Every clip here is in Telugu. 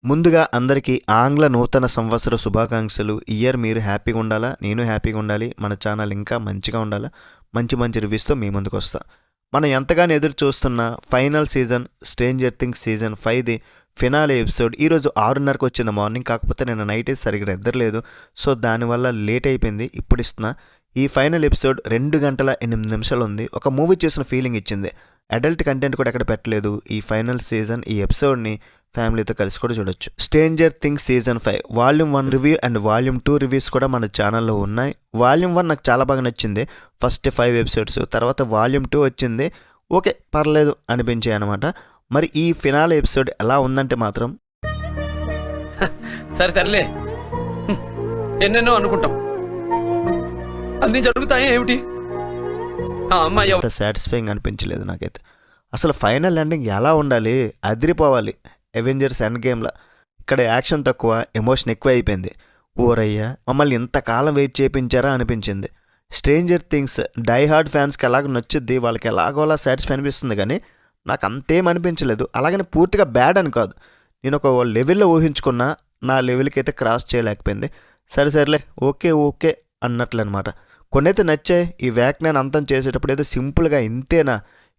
ముందుగా అందరికీ ఆంగ్ల నూతన సంవత్సర శుభాకాంక్షలు. ఇయర్ మీరు హ్యాపీగా ఉండాలా, నేను హ్యాపీగా ఉండాలి, మన ఛానల్ ఇంకా మంచిగా ఉండాలా, మంచి మంచి రివ్యూస్తో మీ ముందుకు వస్తా. మనం ఎంతగానో ఎదురు చూస్తున్న final season stranger things season 5ది ఫినాలే ఎపిసోడ్ ఈరోజు 6:30కి వచ్చింది మార్నింగ్. కాకపోతే నేను నైట్ సరిగ్గా నిద్రలేదు, సో దానివల్ల లేట్ అయిపోయింది. ఇప్పుడు ఇస్తున్నా. ఈ ఫైనల్ ఎపిసోడ్ 2 గంటల 8 నిమిషాలు ఉంది. ఒక మూవీ చూసిన ఫీలింగ్ ఇచ్చింది. అడల్ట్ కంటెంట్ కూడా ఎక్కడ పెట్టలేదు. ఈ ఫైనల్ సీజన్ ఈ ఎపిసోడ్ని ఫ్యామిలీతో కలిసి కూడా చూడొచ్చు. Stranger things season 5 volume 1 review and volume 2 reviews కూడా మన ఛానల్లో ఉన్నాయి. వాల్యూమ్ 1 నాకు చాలా బాగా నచ్చింది. ఫస్ట్ 5 ఎపిసోడ్స్, తర్వాత వాల్యూమ్ 2 వచ్చింది. ఓకే, పర్లేదు అనిపించాయి అనమాట. మరి ఈ ఫినాల్ ఎపిసోడ్ ఎలా ఉందంటే మాత్రం సరే తరలే, ఎన్నెన్నో అనుకుంటాం, అన్ని జరుగుతాయి ఏమిటి? అమ్మాయి సాటిస్ఫైయింగ్ అనిపించలేదు నాకైతే. అసలు ఫైనల్ ఎండింగ్ ఎలా ఉండాలి, అదిరిపోవాలి. అవెంజర్స్ ఎండ్ గేమ్లా ఇక్కడ యాక్షన్ తక్కువ, ఎమోషన్ ఎక్కువ అయిపోయింది. ఓరయ్యా, మమ్మల్ని ఇంతకాలం వెయిట్ చేయించారా అనిపించింది. స్ట్రేంజర్ థింగ్స్ డై హార్డ్ ఫ్యాన్స్కి ఎలాగ నచ్చుద్ది, వాళ్ళకి ఎలాగోలా సాటిస్ఫై అనిపిస్తుంది, కానీ నాకు అంతేం అనిపించలేదు. అలాగని పూర్తిగా బ్యాడ్ అని కాదు, నేను ఒక లెవెల్లో ఊహించుకున్నా, నా లెవెల్కి అయితే క్రాస్ చేయలేకపోయింది. సరేలే, ఓకే ఓకే అన్నట్లు అనమాట. కొన్నైతే నచ్చాయి. ఈ వ్యాఖ్యానం అంతం చేసేటప్పుడు ఏదో సింపుల్గా ఇంతేనా,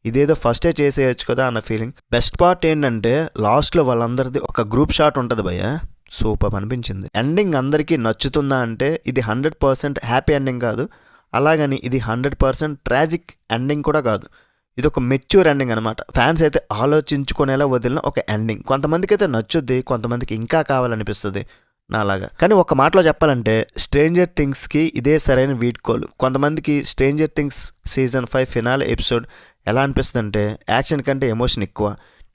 ఇదేదో ఫస్టే చేసేయచ్చు కదా అన్న ఫీలింగ్. బెస్ట్ పార్ట్ ఏంటంటే లాస్ట్లో వాళ్ళందరిది ఒక గ్రూప్ షాట్ ఉంటుంది భయ్య, సూపర్ అనిపించింది. ఎండింగ్ అందరికీ నచ్చుతుందా అంటే ఇది 100% హ్యాపీ ఎండింగ్ కాదు, అలాగని ఇది 100% ట్రాజిక్ ఎండింగ్ కూడా కాదు. ఇది ఒక మెచ్యూర్ ఎండింగ్ అనమాట. ఫ్యాన్స్ అయితే ఆలోచించుకునేలా వదిలిన ఒక ఎండింగ్. కొంతమందికి అయితే నచ్చుద్ది, కొంతమందికి ఇంకా కావాలనిపిస్తుంది నాలాగా. కానీ ఒక మాటలో చెప్పాలంటే స్ట్రేంజర్ థింగ్స్కి ఇదే సరైన వీడ్కోలు. కొంతమందికి stranger things season 5 phenol episode ఎలా అనిపిస్తుంది అంటే యాక్షన్ కంటే ఎమోషన్ ఎక్కువ,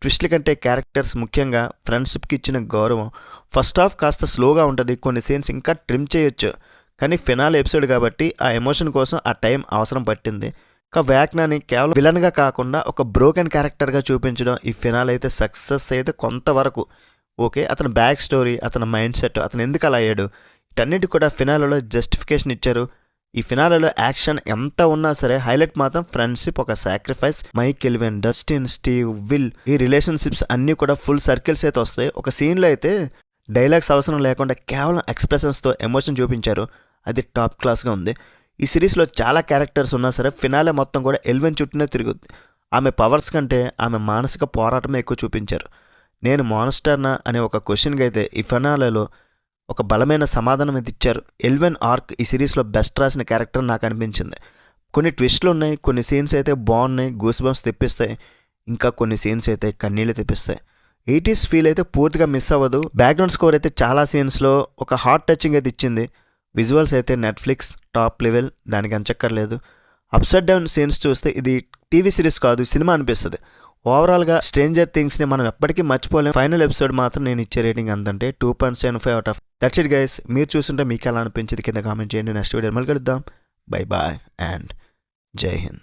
ట్విస్ట్ల కంటే క్యారెక్టర్స్, ముఖ్యంగా ఫ్రెండ్షిప్కి ఇచ్చిన గౌరవం. ఫస్ట్ హాఫ్ కాస్త స్లోగా ఉంటుంది, కొన్ని సీన్స్ ఇంకా ట్రిమ్ చేయొచ్చు, కానీ ఫినాల్ ఎపిసోడ్ కాబట్టి ఆ ఎమోషన్ కోసం ఆ టైం అవసరం పట్టింది. వ్యాఖ్యానాన్ని కేవలం విలన్గా కాకుండా ఒక బ్రోకెన్ క్యారెక్టర్గా చూపించడం ఈ ఫినాల్ అయితే సక్సెస్ అయితే కొంతవరకు. ఓకే, అతని బ్యాక్ స్టోరీ, అతని మైండ్ సెట్, అతను ఎందుకు అలా అయ్యాడు, వీటన్నిటి కూడా ఫినాలలో జస్టిఫికేషన్ ఇచ్చారు. ఈ ఫినాలలో యాక్షన్ ఎంత ఉన్నా సరే హైలైట్ మాత్రం ఫ్రెండ్షిప్, ఒక sacrifice. Mike, Kelvin, Dustin, Steve, Will, ఈ రిలేషన్షిప్స్ అన్నీ కూడా ఫుల్ సర్కిల్స్ అయితే వస్తాయి. ఒక సీన్లో అయితే డైలాగ్స్ అవసరం లేకుండా కేవలం ఎక్స్ప్రెషన్స్తో ఎమోషన్ చూపించారు. అది టాప్ క్లాస్గా ఉంది. ఈ సిరీస్లో చాలా క్యారెక్టర్స్ ఉన్నా సరే ఫినాలే మొత్తం కూడా ఎల్వెన్ చుట్టూనే తిరుగుద్ది. ఆమె పవర్స్ కంటే ఆమె మానసిక పోరాటమే ఎక్కువ చూపించారు. నేను మాన్స్టర్నా అనే ఒక క్వశ్చన్కి అయితే ఈ ఫినాలేలో ఒక బలమైన సమాధానం అయితే ఇచ్చారు. ఎల్వెన్ ఆర్క్ ఈ సిరీస్లో బెస్ట్ రాసిన క్యారెక్టర్ నాకు అనిపించింది. కొన్ని ట్విస్ట్లు ఉన్నాయి, కొన్ని సీన్స్ అయితే బాగున్నాయి, గూస్ బంప్స్ తెప్పిస్తాయి, ఇంకా కొన్ని సీన్స్ అయితే కన్నీళ్ళు తెప్పిస్తాయి. 80s ఫీల్ అయితే పూర్తిగా మిస్ అవ్వదు. బ్యాక్గ్రౌండ్ స్కోర్ అయితే చాలా సీన్స్లో ఒక హార్ట్ టచింగ్ అయితే ఇచ్చింది. విజువల్స్ అయితే నెట్ఫ్లిక్స్ టాప్ లెవెల్, దానికి అంచక్కర్లేదు. అప్సైడ్ డౌన్ సీన్స్ చూస్తే ఇది టీవీ సిరీస్ కాదు, సినిమా అనిపిస్తుంది. ఓవరాల్గా స్ట్రేంజర్ థింగ్స్ని మనం ఎప్పటికీ మర్చిపోలేం. ఫైనల్ ఎపిసోడ్ మాత్రం నేను ఇచ్చే రేటింగ్ అంతంటే 2.75 out of. That's it guys. మీరు చూస్తుంటే మీకు ఎలా అనిపించింది కింద కామెంట్ చేయండి. నెక్స్ట్ వీడియో మళ్ళీ కలుద్దాం. బై బాయ్ అండ్ జై హింద్.